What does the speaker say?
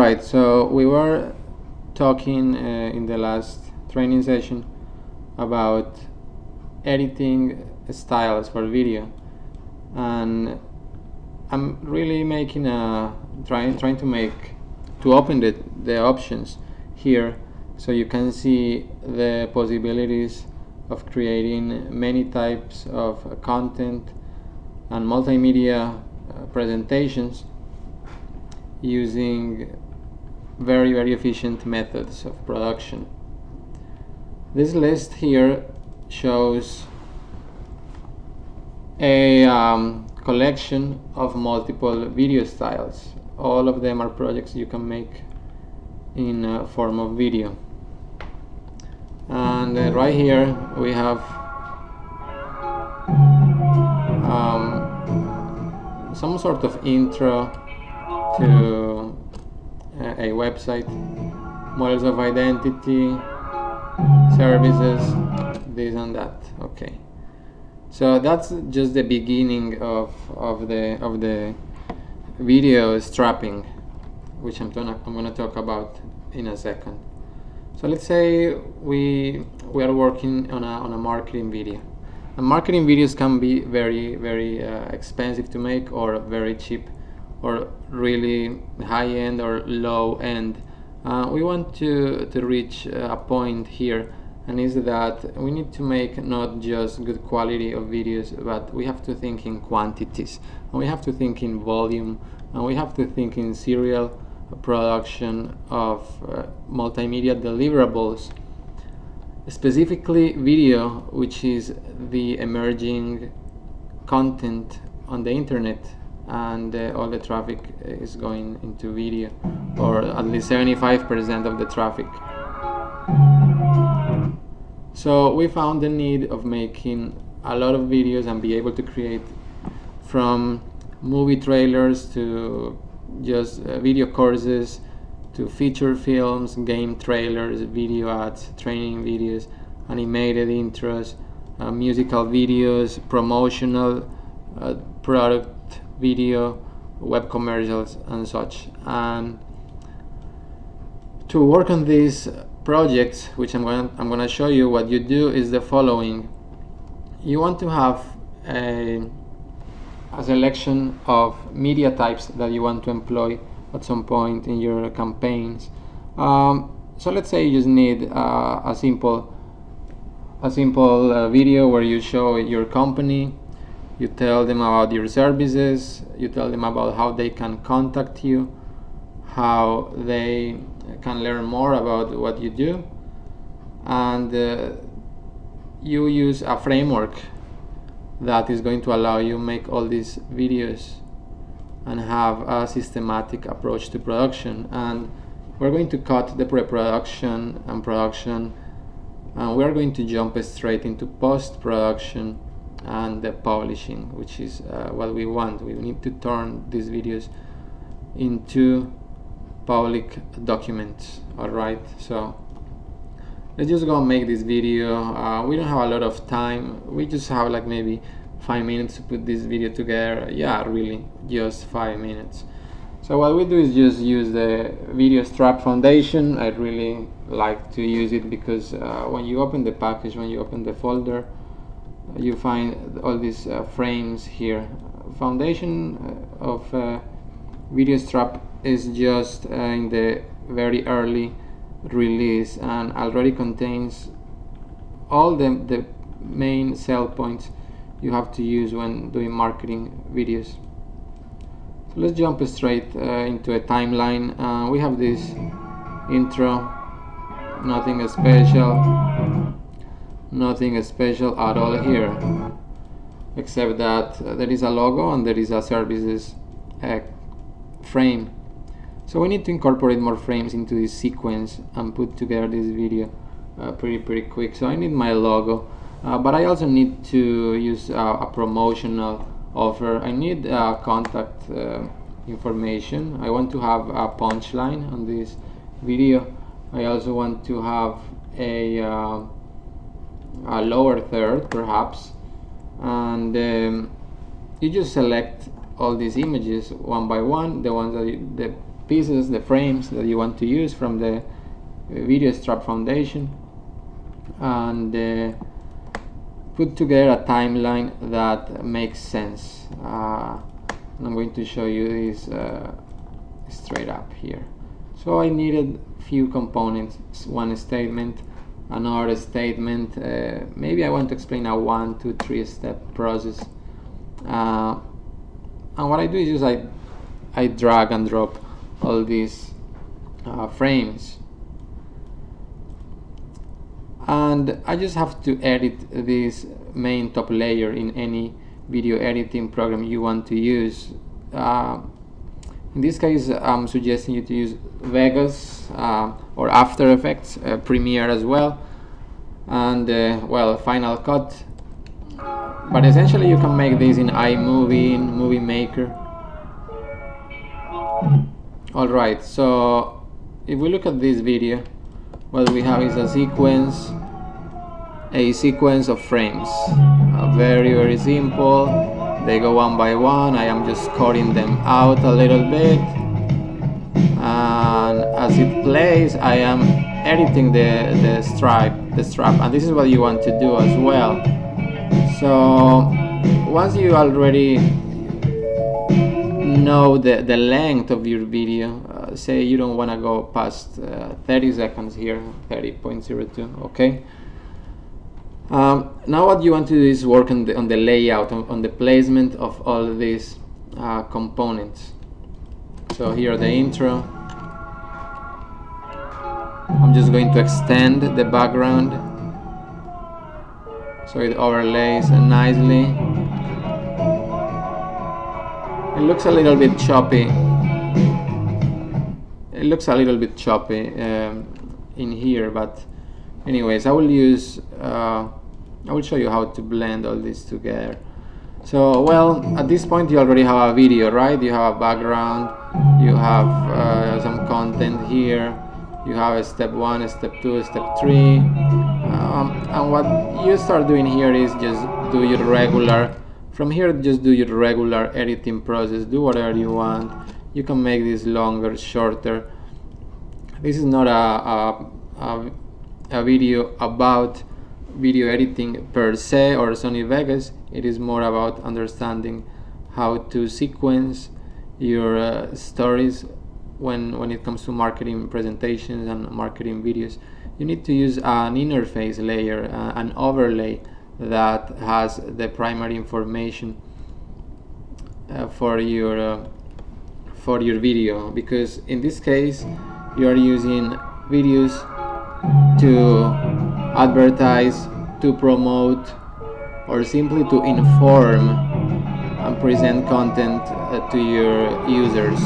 Alright, so we were talking in the last training session about editing styles for video, and I'm really making trying to open the options here so you can see the possibilities of creating many types of content and multimedia presentations using very efficient methods of production. This list here shows a collection of multiple video styles. All of them are projects you can make in form of video. And right here we have some sort of intro to a website, models of identity, services, this and that. Okay, so that's just the beginning of the video strapping, which I'm gonna talk about in a second. So let's say we are working on a marketing video. And marketing videos can be very expensive to make, or very cheap, or really high-end or low-end. We want to reach a point here, and is that we need to make not just good quality of videos, but we have to think in quantities, and we have to think in volume, and we have to think in serial production of multimedia deliverables, specifically video, which is the emerging content on the internet, and all the traffic is going into video, or at least 75% of the traffic. So we found the need of making a lot of videos and be able to create from movie trailers to just video courses, to feature films, game trailers, video ads, training videos, animated intros, musical videos, promotional product video, web commercials, and such. And to work on these projects, which I'm gonna show you, what you do is the following. You want to have a selection of media types that you want to employ at some point in your campaigns. So let's say you just need a simple video where you show your company, you tell them about your services, you tell them about how they can contact you, how they can learn more about what you do, and you use a framework that is going to allow you make all these videos and have a systematic approach to production. And we're going to cut the pre-production and production, and we're going to jump straight into post-production and the publishing, which is what we want. We need to turn these videos into public documents. Alright, so let's just go and make this video. We don't have a lot of time. We just have like maybe 5 minutes to put this video together. Yeah, really, just 5 minutes. So what we do is just use the VIDEOSTRAP foundation. I really like to use it because when you open the package, when you open the folder, you find all these frames here. Foundation of VIDEOSTRAP is just in the very early release, and already contains all the main sell points you have to use when doing marketing videos. So let's jump straight into a timeline. We have this intro, nothing special at all here, except that there is a logo and there is a services frame. So we need to incorporate more frames into this sequence and put together this video pretty quick. So I need my logo, but I also need to use a promotional offer. I need contact information. I want to have a punchline on this video. I also want to have a lower third perhaps, and you just select all these images one by one, the ones that pieces, the frames that you want to use from the VIDEOSTRAP foundation, and put together a timeline that makes sense. And I'm going to show you this straight up here. So I needed few components, one statement, another statement. Maybe I want to explain a 1, 2, 3 step process. And what I do is just I drag and drop all these frames, and I just have to edit this main top layer in any video editing program you want to use. In this case, I'm suggesting you to use Vegas or After Effects, Premiere as well, and well, Final Cut. But essentially you can make this in iMovie, in Movie Maker. Alright, so if we look at this video, what we have is a sequence of frames. Very, very simple. They go one by one. I am just cutting them out a little bit, and as it plays I am editing the strap, and this is what you want to do as well. So once you already know the length of your video, say you don't want to go past 30 seconds here, 30.02, okay. Now what you want to do is work on the layout, on the placement of all these components. So here the intro. I'm just going to extend the background so it overlays nicely. It looks a little bit choppy. It looks a little bit choppy in here, but anyways, I will show you how to blend all this together. So, well, at this point you already have a video, right? You have a background, you have some content here, you have a step 1, step 2, step 3, and what you start doing here is just do your regular, from here just do your regular editing process, do whatever you want. You can make this longer, shorter. This is not a video about video editing per se or Sony Vegas. It is more about understanding how to sequence your stories when it comes to marketing presentations and marketing videos. You need to use an interface layer, an overlay that has the primary information for your video, because in this case you are using videos to advertise, to promote, or simply to inform and present content to your users.